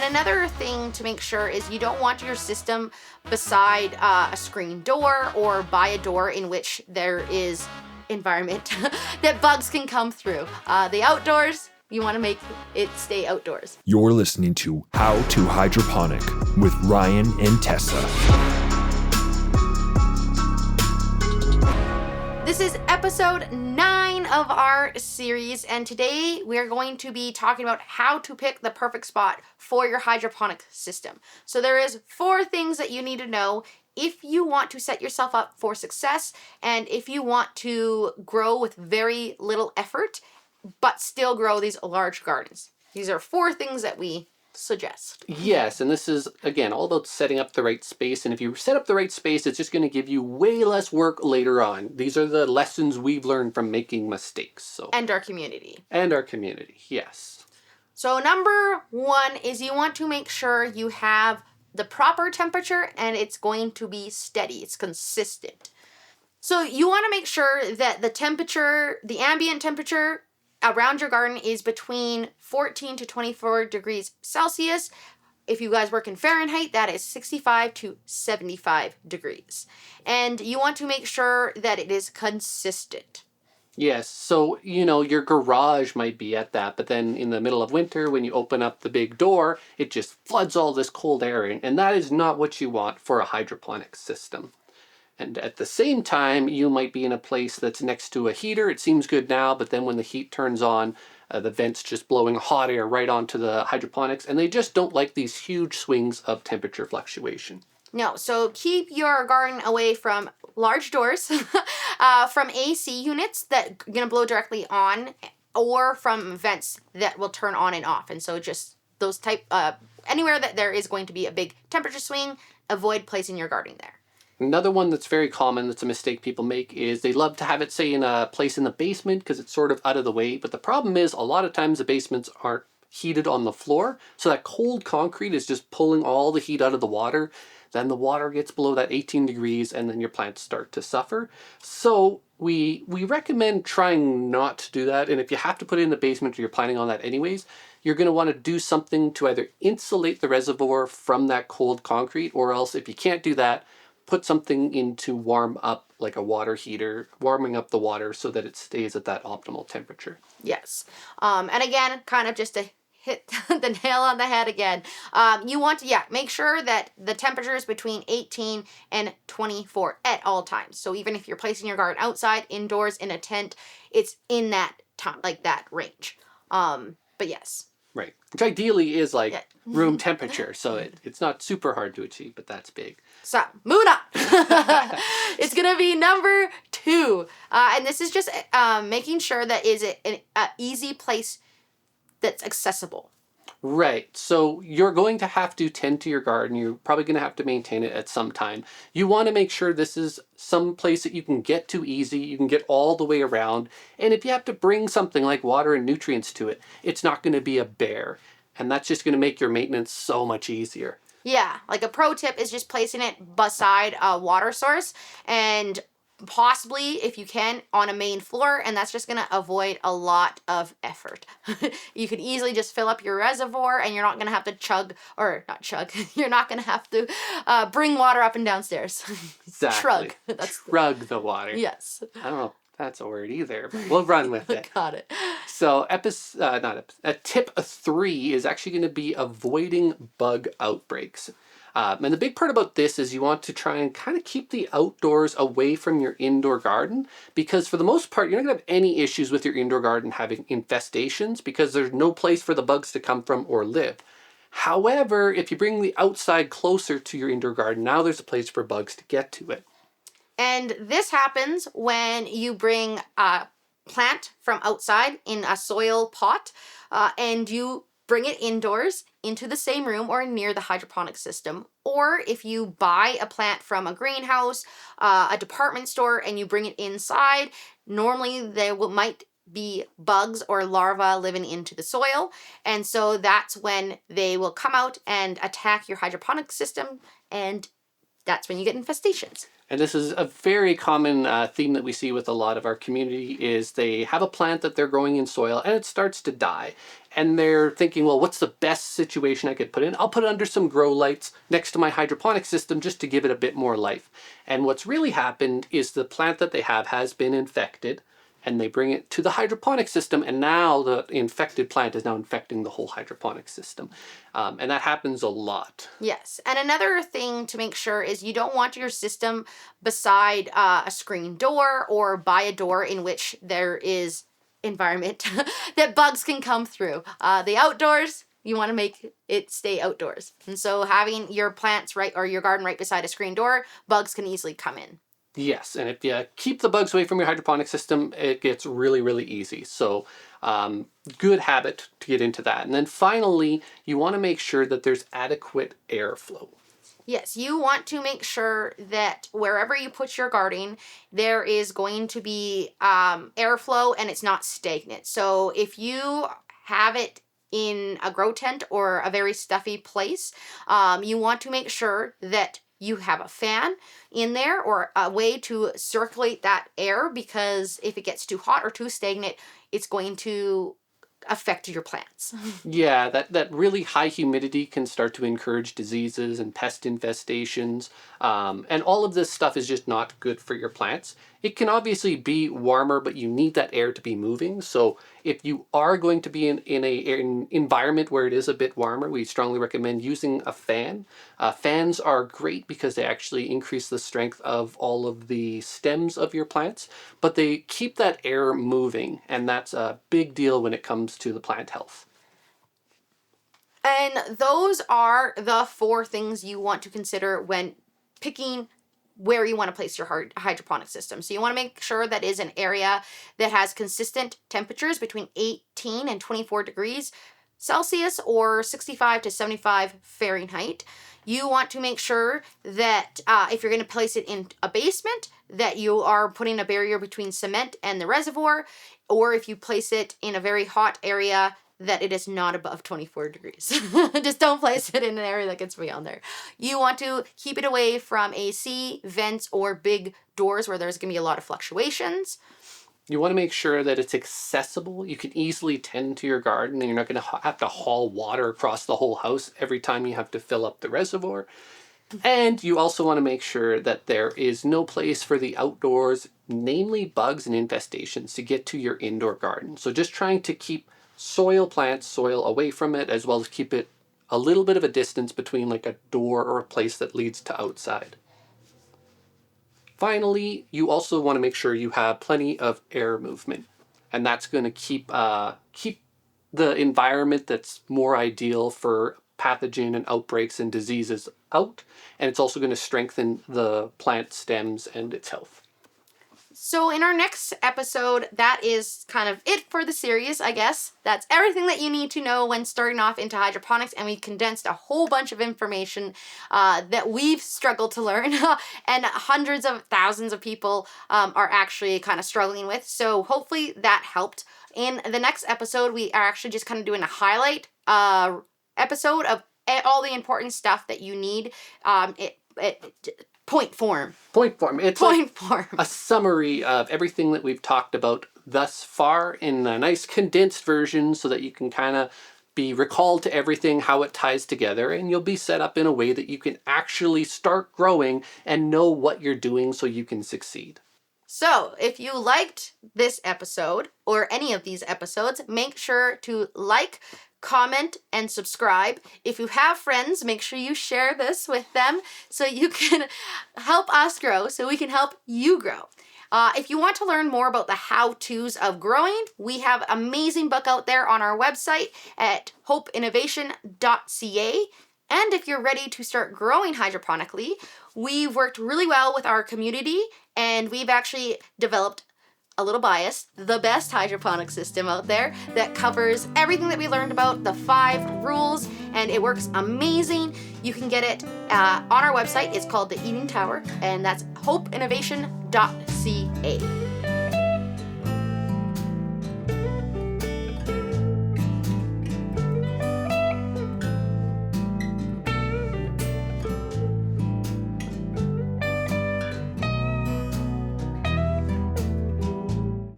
And another thing to make sure is you don't want your system beside a screen door or by a door in which there is environment that bugs can come through. The outdoors, you want to make it stay outdoors. You're listening to How to Hydroponic with Ryan and Tessa. This is episode 9 of our series, and today we're going to be talking about how to pick the perfect spot for your hydroponic system. So there is 4 things that you need to know if you want to set yourself up for success and if you want to grow with very little effort but still grow these large gardens. These are 4 things that we suggest. Yes, and this is, again, all about setting up the right space. And if you set up the right space, it's just going to give you way less work later on. These are the lessons we've learned from making mistakes. And our community. Yes. So number 1 is you want to make sure you have the proper temperature and it's going to be steady. It's consistent. So you want to make sure that the temperature, the ambient temperature around your garden is between 14 to 24 degrees Celsius. If you guys work in Fahrenheit, that is 65 to 75 degrees. And you want to make sure that it is consistent. Yes, so, your garage might be at that, but then in the middle of winter, when you open up the big door, it just floods all this cold air in, and that is not what you want for a hydroponic system. And at the same time, you might be in a place that's next to a heater. It seems good now, but then when the heat turns on, the vent's just blowing hot air right onto the hydroponics, and they just don't like these huge swings of temperature fluctuation. No, so keep your garden away from large doors, from AC units that are going to blow directly on, or from vents that will turn on and off. And so just those anywhere that there is going to be a big temperature swing, avoid placing your garden there. Another one that's very common, that's a mistake people make, is they love to have it, say, in a place in the basement because it's sort of out of the way. But the problem is a lot of times the basements aren't heated on the floor. So that cold concrete is just pulling all the heat out of the water. Then the water gets below that 18 degrees and then your plants start to suffer. So we recommend trying not to do that. And if you have to put it in the basement or you're planning on that anyways, you're going to want to do something to either insulate the reservoir from that cold concrete, or else if you can't do that, put something in to warm up, like a water heater, warming up the water so that it stays at that optimal temperature. Yes. And again, kind of just to hit the nail on the head again, you want to, make sure that the temperature is between 18 and 24 at all times. So even if you're placing your garden outside, indoors, in a tent, it's in that time, like that range. But yes. Right. Which ideally is room temperature. So it's not super hard to achieve, but that's big. So, moving on. It's going to be number 2. And this is just making sure that is an easy place that's accessible. Right. So you're going to have to tend to your garden. You're probably going to have to maintain it at some time. You want to make sure this is some place that you can get to easy. You can get all the way around. And if you have to bring something like water and nutrients to it, it's not going to be a bear. And that's just going to make your maintenance so much easier. Yeah. Like a pro tip is just placing it beside a water source, and possibly, if you can, on a main floor, and that's just going to avoid a lot of effort. You could easily just fill up your reservoir, and you're not going to have to you're not going to have to bring water up and downstairs. Exactly. Shrug the water. Yes. I don't know if that's a word either, but we'll run with it. Got it. So tip 3 is actually going to be avoiding bug outbreaks. And the big part about this is you want to try and kind of keep the outdoors away from your indoor garden, because for the most part, you're not going to have any issues with your indoor garden having infestations because there's no place for the bugs to come from or live. However, if you bring the outside closer to your indoor garden, now there's a place for bugs to get to it. And this happens when you bring a plant from outside in a soil pot and you bring it indoors into the same room or near the hydroponic system. Or if you buy a plant from a greenhouse, a department store, and you bring it inside, normally there might be bugs or larvae living into the soil. And so that's when they will come out and attack your hydroponic system and that's when you get infestations. And this is a very common theme that we see with a lot of our community is they have a plant that they're growing in soil and it starts to die. And they're thinking, well, what's the best situation I could put in? I'll put it under some grow lights next to my hydroponic system just to give it a bit more life. And what's really happened is the plant that they have has been infected, and they bring it to the hydroponic system, and now the infected plant is now infecting the whole hydroponic system. And that happens a lot. Yes. And another thing to make sure is you don't want your system beside a screen door or by a door in which there is environment that bugs can come through. The outdoors, you want to make it stay outdoors. And so having your plants right or your garden right beside a screen door, bugs can easily come in. Yes, and if you keep the bugs away from your hydroponic system, it gets really, really easy. So good habit to get into that. And then finally, you want to make sure that there's adequate airflow. Yes, you want to make sure that wherever you put your garden, there is going to be airflow and it's not stagnant. So if you have it in a grow tent or a very stuffy place, you want to make sure that you have a fan in there or a way to circulate that air, because if it gets too hot or too stagnant, it's going to affect your plants. Yeah, that really high humidity can start to encourage diseases and pest infestations. And all of this stuff is just not good for your plants. It can obviously be warmer, but you need that air to be moving. So if you are going to be in an environment where it is a bit warmer, we strongly recommend using a fan. Fans are great because they actually increase the strength of all of the stems of your plants, but they keep that air moving, and that's a big deal when it comes to the plant health. And those are the 4 things you want to consider when picking where you want to place your hydroponic system. So you want to make sure that is an area that has consistent temperatures between 18 and 24 degrees Celsius or 65 to 75 Fahrenheit. You want to make sure that if you're going to place it in a basement, that you are putting a barrier between cement and the reservoir, or if you place it in a very hot area, that it is not above 24 degrees. Just don't place it in an area that gets beyond there. You want to keep it away from AC, vents, or big doors where there's going to be a lot of fluctuations. You want to make sure that it's accessible. You can easily tend to your garden, and you're not going to have to haul water across the whole house every time you have to fill up the reservoir. And you also want to make sure that there is no place for the outdoors, namely bugs and infestations, to get to your indoor garden. So just trying to keep soil away from it, as well as keep it a little bit of a distance between like a door or a place that leads to outside. Finally, you also want to make sure you have plenty of air movement, and that's going to keep the environment that's more ideal for pathogen and outbreaks and diseases out, and it's also going to strengthen the plant stems and its health. So in our next episode, that is kind of it for the series, I guess. That's everything that you need to know when starting off into hydroponics, and we condensed a whole bunch of information that we've struggled to learn and hundreds of thousands of people are actually kind of struggling with. So hopefully that helped. In the next episode, we are actually just kind of doing a highlight episode of all the important stuff that you need. Point form. It's Point form. A summary of everything that we've talked about thus far in a nice condensed version, so that you can kind of be recalled to everything, how it ties together, and you'll be set up in a way that you can actually start growing and know what you're doing so you can succeed. So, if you liked this episode or any of these episodes, make sure to like, comment, and subscribe. If you have friends, make sure you share this with them so you can help us grow, so we can help you grow. If you want to learn more about the how-tos of growing, we have an amazing book out there on our website at hopeinnovation.ca. And if you're ready to start growing hydroponically, we've worked really well with our community, and we've actually developed, a little biased, the best hydroponic system out there that covers everything that we learned about, the 5 rules, and it works amazing. You can get it on our website. It's called the Eating Tower, and that's hopeinnovation.ca.